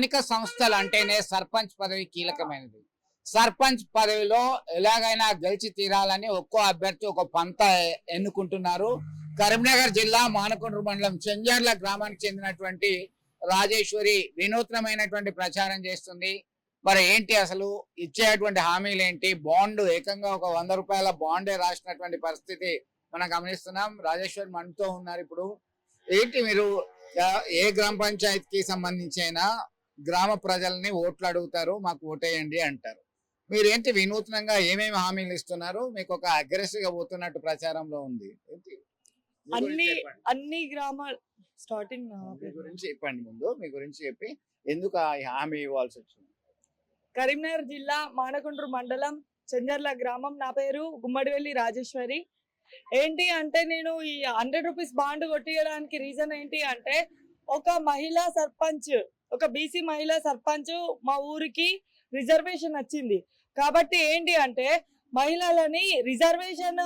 స్థానిక సంస్థలు అంటేనే సర్పంచ్ పదవి కీలకమైనది. సర్పంచ్ పదవిలో ఎలాగైనా గెలిచి తీరాలని ఒక్కో అభ్యర్థి ఒక పంత ఎన్నుకుంటున్నారు. కరీంనగర్ జిల్లా మానకొండూరు మండలం చెంజర్ల గ్రామానికి చెందినటువంటి రాజేశ్వరి వినూత్నమైనటువంటి ప్రచారం చేస్తుంది. మరి ఏంటి అసలు ఇచ్చేటువంటి హామీలు ఏంటి? బాండ్ ఏకంగా ఒక 100 రూపాయల బాండే రాసినటువంటి పరిస్థితి మనం గమనిస్తున్నాం. రాజేశ్వరి మనతో ఉన్నారు. ఇప్పుడు ఏంటి మీరు ఏ గ్రామ పంచాయతీకి సంబంధించి అయినా గ్రామ ప్రజల్ని ఓట్లు అడుగుతారు, మాకు ఓటేయండి అంటారు. మీరేంటి వినూత్నంగా ఏమేమి హామీలు ఇస్తున్నారు? మీకు ఒక అగ్రెసివ్ గా పోతున్నట్టు ప్రచారంలో ఉంది. అన్ని గ్రామాలు స్టార్టింగ్ మీ గురించి చెప్పండి. ముందు మీ గురించి చెప్పి ఎందుకు ఆ హామీ ఇవ్వాల్సి వచ్చింది? కరీంనగర్ జిల్లా మానకొండూరు మండలం చెంజర్ల గ్రామం. నా పేరు గుమ్మడివెల్లి రాజేశ్వరి. ఏంటి అంటే నేను ఈ 100 రూపీస్ బాండ్ కొట్టియడానికి రీజన్ ఏంటి అంటే, ఒక మహిళా సర్పంచ్, ఒక బీసీ మహిళా సర్పంచ్ మా ఊరికి రిజర్వేషన్ వచ్చింది. కాబట్టి ఏంటి అంటే మహిళలని రిజర్వేషన్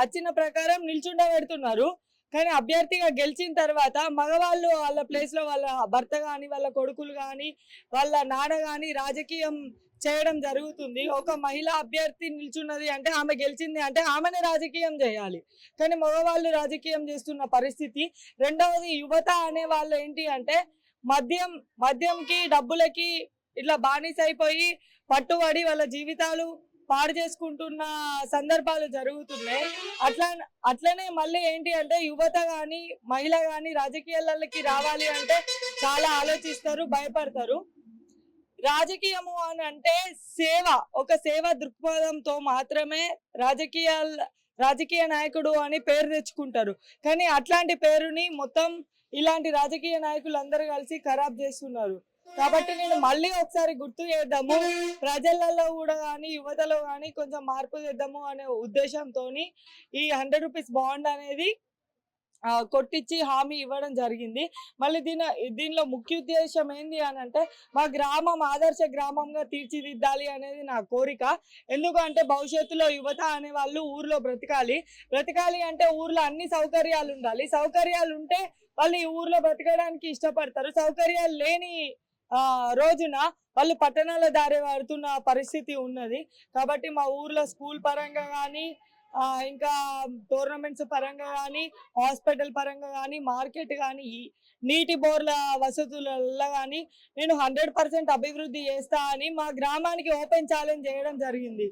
వచ్చిన ప్రకారం నిల్చుండబెడుతున్నారు. కానీ అభ్యర్థిగా గెలిచిన తర్వాత మగవాళ్ళు వాళ్ళ ప్లేస్ లో వాళ్ళ భర్త కానీ వాళ్ళ కొడుకులు కానీ వాళ్ళ నాన్న కానీ రాజకీయం చేయడం జరుగుతుంది. ఒక మహిళా అభ్యర్థి నిల్చున్నది అంటే ఆమె గెలిచింది అంటే ఆమెనే రాజకీయం చేయాలి. కానీ మగవాళ్ళు రాజకీయం చేస్తున్న పరిస్థితి. రెండవది, యువత అనే వాళ్ళు ఏంటి అంటే మద్యంకి డబ్బులకి ఇట్లా బానిస అయిపోయి పట్టుబడి వాళ్ళ జీవితాలు పాడు చేసుకుంటున్న సందర్భాలు జరుగుతున్నాయి. అట్లనే మళ్ళీ ఏంటి అంటే యువత గాని మహిళ గాని రాజకీయాలకి రావాలి అంటే చాలా ఆలోచిస్తారు, భయపడతారు. రాజకీయము అని అంటే ఒక సేవ దృక్పథంతో మాత్రమే రాజకీయ నాయకుడు అని పేరు తెచ్చుకుంటారు. కానీ అట్లాంటి పేరుని మొత్తం ఇలాంటి రాజకీయ నాయకులు అందరూ కలిసి ఖరాబ్ చేస్తున్నారు. కాబట్టి నేను మళ్ళీ ఒకసారి గుర్తు చేద్దాము, ప్రజలలో కూడా కానీ యువతలో కానీ కొంచెం మార్పు చేద్దాము అనే ఉద్దేశంతో ఈ 100 రూపీస్ బాండ్ అనేది కొట్టించి హామీ ఇవ్వడం జరిగింది. మళ్ళీ దీనిలో ముఖ్య ఉద్దేశం ఏంటి అని అంటే, మా గ్రామం ఆదర్శ గ్రామంగా తీర్చిదిద్దాలి అనేది నా కోరిక. ఎందుకంటే భవిష్యత్తులో యువత అనే వాళ్ళు ఊర్లో బ్రతకాలి అంటే ఊర్లో అన్ని సౌకర్యాలు ఉండాలి. సౌకర్యాలు ఉంటే వాళ్ళు ఈ ఊర్లో బ్రతకడానికి ఇష్టపడతారు. సౌకర్యాలు లేని రోజున వాళ్ళు పట్టణాల దారి పడుతున్న పరిస్థితి ఉన్నది. కాబట్టి మా ఊర్లో స్కూల్ పరంగా కానీ ఇంకా టోర్నమెంట్స్ పరంగా కానీ హాస్పిటల్ పరంగా కానీ మార్కెట్ కానీ నీటి బోర్ల వసతులలో కానీ నేను 100% అభివృద్ధి చేస్తా అని మా గ్రామానికి ఓపెన్ ఛాలెంజ్ చేయడం జరిగింది.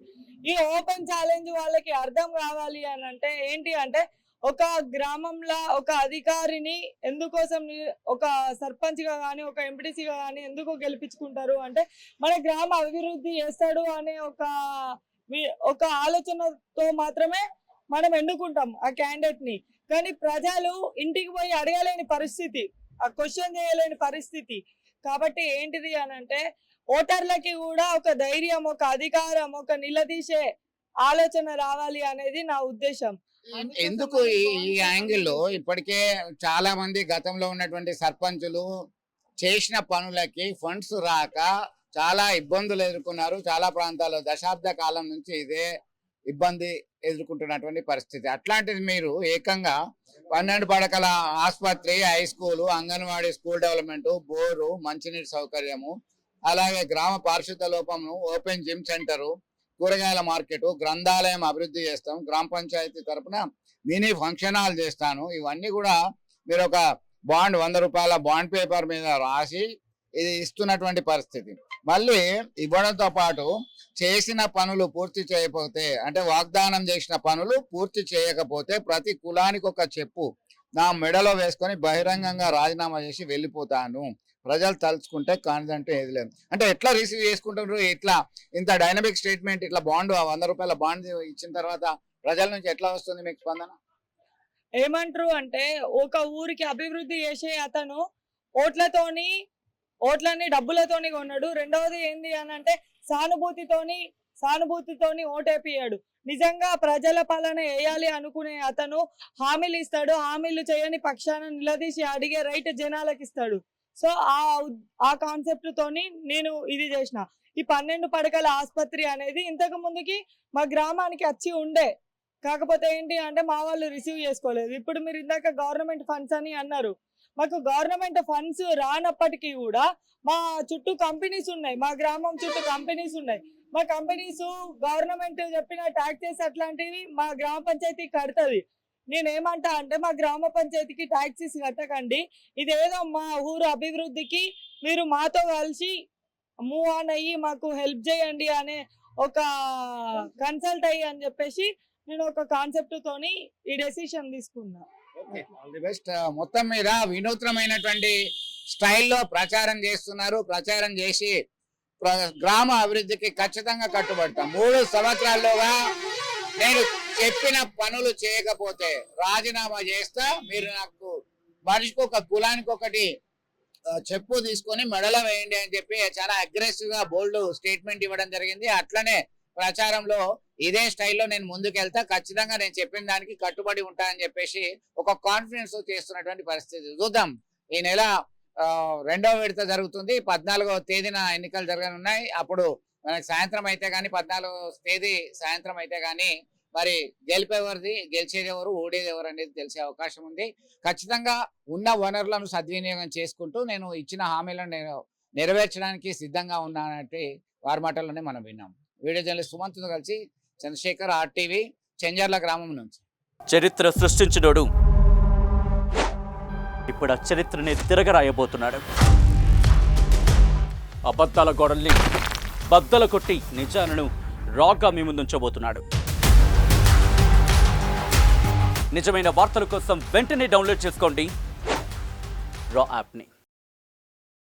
ఈ ఓపెన్ ఛాలెంజ్ వాళ్ళకి అర్థం కావాలి అని అంటే ఏంటి అంటే, ఒక గ్రామంలో ఒక అధికారిని ఎందుకోసం ఒక సర్పంచ్ గా కానీ ఒక ఎంపీటీసీగా కానీ ఎందుకు గెలిపించుకుంటారు అంటే, మన గ్రామ అభివృద్ధి చేస్తాడు అనే ఒక ఆలోచనతో మాత్రమే మనం ఎన్నుకుంటాం ఆ క్యాండిడేట్ ని. కానీ ప్రజలు ఇంటికి పోయి అడగలేని పరిస్థితి, ఆ క్వశ్చన్ చేయలేని పరిస్థితి. కాబట్టి ఏంటిది అని అంటే, ఓటర్లకి కూడా ఒక ధైర్యం, ఒక అధికారం, ఒక నిలదీసే ఆలోచన రావాలి అనేది నా ఉద్దేశం. ఎందుకు ఈ యాంగిల్లో ఇప్పటికే చాలా మంది గతంలో ఉన్నటువంటి సర్పంచులు చేసిన పనులకి ఫండ్స్ రాక చాలా ఇబ్బందులు ఎదుర్కొన్నారు. చాలా ప్రాంతాల్లో దశాబ్ద కాలం నుంచి ఇదే ఇబ్బంది ఎదుర్కొంటున్నటువంటి పరిస్థితి. అట్లాంటిది మీరు ఏకంగా 12 పడకల ఆసుపత్రి, high school, anganwadi, school development, bore, మంచినీటి సౌకర్యము, అలాగే గ్రామ పారిశుద్ధ లోపము, ఓపెన్ జిమ్ సెంటరు, కూరగాయల మార్కెట్, గ్రంథాలయం అభివృద్ధి చేస్తాం, గ్రామ పంచాయతీ తరఫున మినీ ఫంక్షన్ హాల్ చేస్తాను, ఇవన్నీ కూడా మీరు ఒక బాండ్ 100 రూపాయల బాండ్ పేపర్ మీద రాసి ఇది ఇస్తున్నటువంటి పరిస్థితి. మళ్ళీ ఇవ్వడంతో పాటు చేసిన పనులు పూర్తి చేయకపోతే, అంటే వాగ్దానం చేసిన పనులు పూర్తి చేయకపోతే ప్రతి కులానికి ఒక చెప్పు నా మెడలో వేసుకొని బహిరంగంగా రాజీనామా చేసి వెళ్ళిపోతాను, ప్రజలు తలుచుకుంటే కానిదంటే ఏది లేదు అంటే ఎట్లా రిసీవ్ చేసుకుంటారు? ఇట్లా ఇంత డైనమిక్ స్టేట్మెంట్, ఇట్లా బాండ్ 100 రూపాయల బాండ్ ఇచ్చిన తర్వాత ప్రజల నుంచి ఎట్లా వస్తుంది మీకు స్పందన? ఏమంటారు అంటే, ఒక ఊరికి అభివృద్ధి చేసే అతను ఓట్లని డబ్బులతోని కొన్నాడు. రెండవది ఏంది అని అంటే సానుభూతితోని ఓటేపియాడు. నిజంగా ప్రజల పాలన వేయాలి అనుకునే అతను హామీలు ఇస్తాడు. హామీలు చేయని పక్షాన నిలదీసి అడిగే రైట్ జనాలకు ఇస్తాడు. సో ఆ కాన్సెప్ట్ తోని నేను ఇది చేసిన. ఈ 12 పడకల ఆసుపత్రి అనేది ఇంతకు ముందుకి మా గ్రామానికి వచ్చి ఉండే, కాకపోతే ఏంటి అంటే మా వాళ్ళు రిసీవ్ చేసుకోలేదు. ఇప్పుడు మీరు ఇందాక గవర్నమెంట్ ఫండ్స్ అని అన్నారు, మాకు గవర్నమెంట్ ఫండ్స్ రానప్పటికీ కూడా మా చుట్టూ కంపెనీస్ ఉన్నాయి, మా గ్రామం చుట్టూ కంపెనీస్ ఉన్నాయి. మా కంపెనీస్ గవర్నమెంట్ చెప్పిన ట్యాక్సెస్ అట్లాంటివి మా గ్రామ పంచాయతీ కడుతుంది. నేనేమంటా అంటే మా గ్రామ పంచాయతీకి ట్యాక్సెస్ కట్టకండి, ఇదేదో మా ఊరు అభివృద్ధికి మీరు మాతో కలిసి మూవ్ ఆన్ అయ్యి మాకు హెల్ప్ చేయండి అనే ఒక కన్సల్ట్ అయ్యి అని చెప్పేసి నేను ఒక కాన్సెప్ట్ తోని ఈ డెసిషన్ తీసుకున్నా. All the best. మొత్తం మీద వినూత్నమైనటువంటి స్టైల్లో ప్రచారం చేస్తున్నారు. ప్రచారం చేసి గ్రామ అభివృద్ధికి ఖచ్చితంగా కట్టుబడతాం. 3 సంవత్సరాల్లోగా నేను చెప్పిన పనులు చేయకపోతే రాజీనామా చేస్తా, మీరు నాకు మనిషికి ఒక కులానికి ఒకటి చెప్పు తీసుకొని మెడలో వేయండి అని చెప్పి చాలా అగ్రెసివ్ గా బోల్డ్ స్టేట్మెంట్ ఇవ్వడం జరిగింది. అట్లనే ప్రచారంలో ఇదే స్టైల్లో నేను ముందుకెళ్తా, ఖచ్చితంగా నేను చెప్పిన దానికి కట్టుబడి ఉంటా అని చెప్పేసి ఒక కాన్ఫిడెన్స్ చేస్తున్నటువంటి పరిస్థితి. చూద్దాం, ఈ నెల 2వ విడత జరుగుతుంది. 14వ తేదీన ఎన్నికలు జరగనున్నాయి. అప్పుడు మనకి సాయంత్రం అయితే కానీ 14వ తేదీ సాయంత్రం అయితే కానీ మరి గెలిపేవారిది, గెలిచేది ఎవరు, ఓడేది ఎవరు అనేది తెలిసే అవకాశం ఉంది. ఖచ్చితంగా ఉన్న వనరులను సద్వినియోగం చేసుకుంటూ నేను ఇచ్చిన హామీలను నేను నెరవేర్చడానికి సిద్ధంగా ఉన్నానంటే వారి మాటల్లోనే మనం విన్నాం. వీడియో జర్నలిస్ట్ సుమంత్తో కలిసి చంద్రశేఖర్, RTV, చెంజర్ల గ్రామం నుంచి. చరిత్ర సృష్టించినోడు ఇప్పుడు ఆ చరిత్రని తిరగరాయబోతున్నాడు. అబద్ధాల గోడల్ని బద్దలు కొట్టి నిజాలను రాగా మీ ముందుంచబోతున్నాడు. నిజమైన వార్తల కోసం వెంటనే డౌన్లోడ్ చేసుకోండి రా యాప్ని.